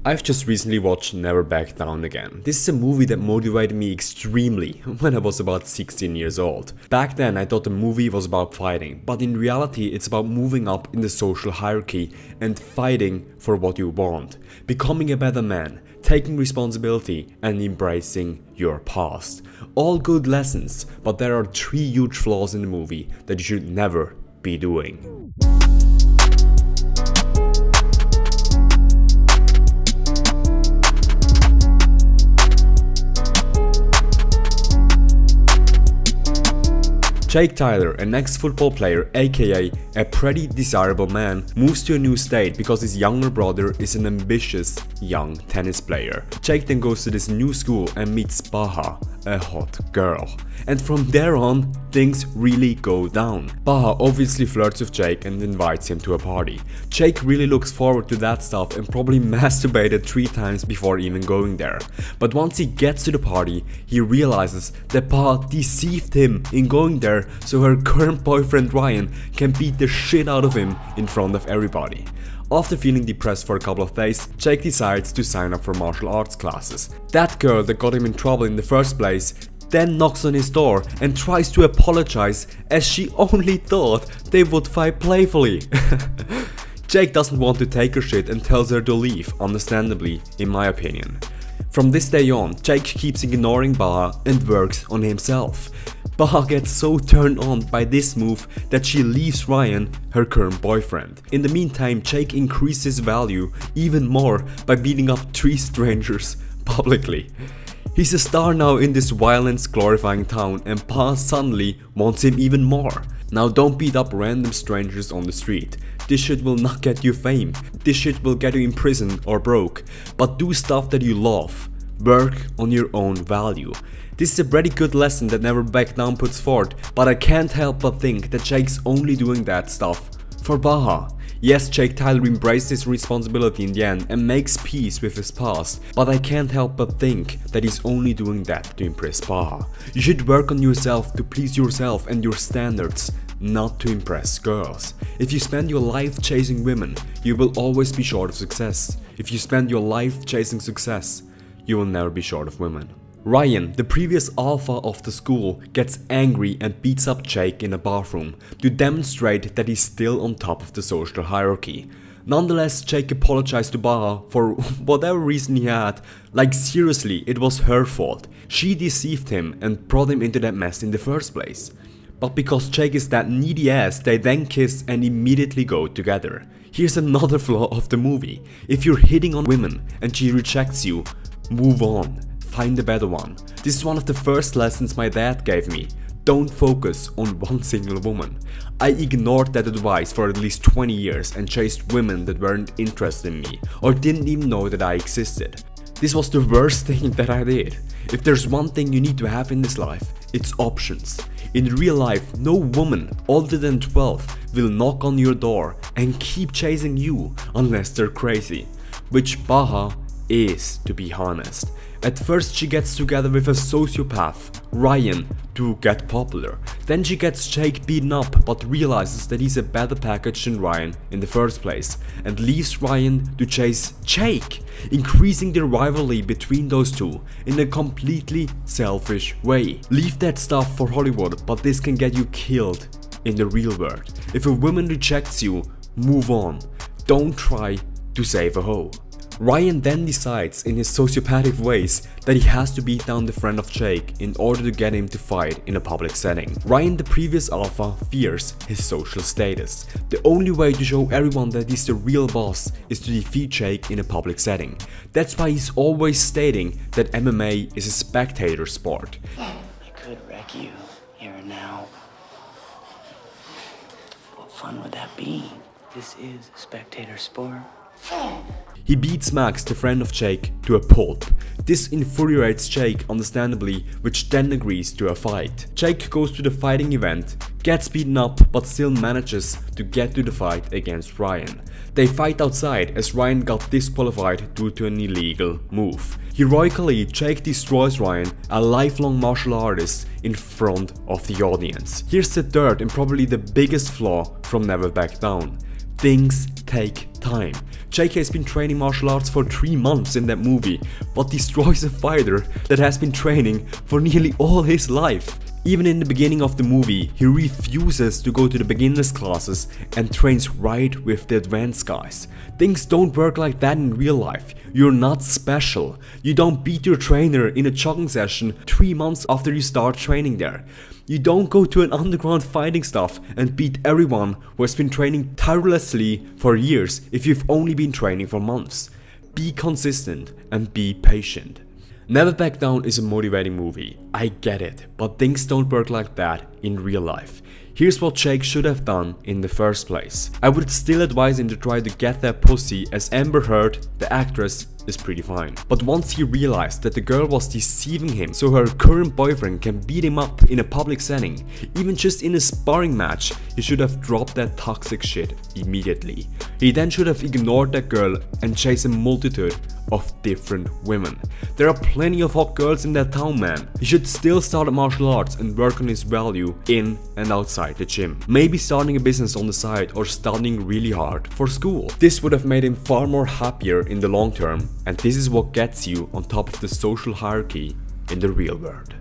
I've just recently watched Never Back Down again. This is a movie that motivated me extremely when I was about 16 years old. Back then I thought the movie was about fighting, but in reality it's about moving up in the social hierarchy and fighting for what you want, becoming a better man, taking responsibility and embracing your past. All good lessons, but there are 3 huge flaws in the movie that you should never be doing. Jake Tyler, an ex-football player aka a pretty desirable man, moves to a new state because his younger brother is an ambitious young tennis player. Jake then goes to this new school and meets Baja, a hot girl. And from there on, things really go down. Baja obviously flirts with Jake and invites him to a party. Jake really looks forward to that stuff and probably masturbated 3 times before even going there. But once he gets to the party, he realizes that Baja deceived him in going there so her current boyfriend Ryan can beat the shit out of him in front of everybody. After feeling depressed for a couple of days, Jake decides to sign up for martial arts classes. That girl that got him in trouble in the first place then knocks on his door and tries to apologize as she only thought they would fight playfully. Jake doesn't want to take her shit and tells her to leave, understandably in my opinion. From this day on, Jake keeps ignoring Baja and works on himself. Baja gets so turned on by this move that she leaves Ryan, her current boyfriend. In the meantime, Jake increases value even more by beating up 3 strangers publicly. He's a star now in this violence glorifying town and Baja suddenly wants him even more. Now don't beat up random strangers on the street. This shit will not get you fame. This shit will get you in prison or broke. But do stuff that you love. Work on your own value. This is a pretty good lesson that Never Back Down puts forth, but I can't help but think that Jake's only doing that stuff for Baja. Yes, Jake Tyler embraced his responsibility in the end and makes peace with his past, but I can't help but think that he's only doing that to impress Baja. You should work on yourself to please yourself and your standards, not to impress girls. If you spend your life chasing women, you will always be short of success. If you spend your life chasing success, you will never be short of women. Ryan, the previous alpha of the school, gets angry and beats up Jake in a bathroom to demonstrate that he's still on top of the social hierarchy. Nonetheless, Jake apologized to Baja for whatever reason he had. Like seriously, it was her fault. She deceived him and brought him into that mess in the first place. But because Jake is that needy ass, they then kiss and immediately go together. Here's another flaw of the movie. If you're hitting on women and she rejects you, move on. Find a better one. This is one of the first lessons my dad gave me. Don't focus on one single woman. I ignored that advice for at least 20 years and chased women that weren't interested in me or didn't even know that I existed. This was the worst thing that I did. If there's one thing you need to have in this life, it's options. In real life, no woman older than 12 will knock on your door and keep chasing you unless they're crazy. Which Baja is, to be honest. At first she gets together with a sociopath, Ryan, to get popular. Then she gets Jake beaten up but realizes that he's a better package than Ryan in the first place and leaves Ryan to chase Jake, increasing the rivalry between those two in a completely selfish way. Leave that stuff for Hollywood, but this can get you killed in the real world. If a woman rejects you, move on. Don't try to save a hoe. Ryan then decides in his sociopathic ways that he has to beat down the friend of Jake in order to get him to fight in a public setting. Ryan, the previous alpha, fears his social status. The only way to show everyone that he's the real boss is to defeat Jake in a public setting. That's why he's always stating that MMA is a spectator sport. I could wreck you here and now. What fun would that be? This is a spectator sport. He beats Max, the friend of Jake, to a pulp. This infuriates Jake understandably, which then agrees to a fight. Jake goes to the fighting event, gets beaten up but still manages to get to the fight against Ryan. They fight outside as Ryan got disqualified due to an illegal move. Heroically, Jake destroys Ryan, a lifelong martial artist, in front of the audience. Here's the third and probably the biggest flaw from Never Back Down. Things take time. JK has been training martial arts for 3 months in that movie, but destroys a fighter that has been training for nearly all his life. Even in the beginning of the movie, he refuses to go to the beginners classes and trains right with the advanced guys. Things don't work like that in real life. You're not special. You don't beat your trainer in a jogging session 3 months after you start training there. You don't go to an underground fighting stuff and beat everyone who has been training tirelessly for years if you've only been training for months. Be consistent and be patient. Never Back Down is a motivating movie, I get it, but things don't work like that in real life. Here's what Jake should have done in the first place. I would still advise him to try to get that pussy, as Amber Heard, the actress, is pretty fine. But once he realized that the girl was deceiving him so her current boyfriend can beat him up in a public setting, even just in a sparring match, he should have dropped that toxic shit immediately. He then should have ignored that girl and chased a multitude of different women. There are plenty of hot girls in that town, man. He should still start martial arts and work on his value in and outside the gym. Maybe starting a business on the side or studying really hard for school. This would have made him far more happier in the long term, and this is what gets you on top of the social hierarchy in the real world.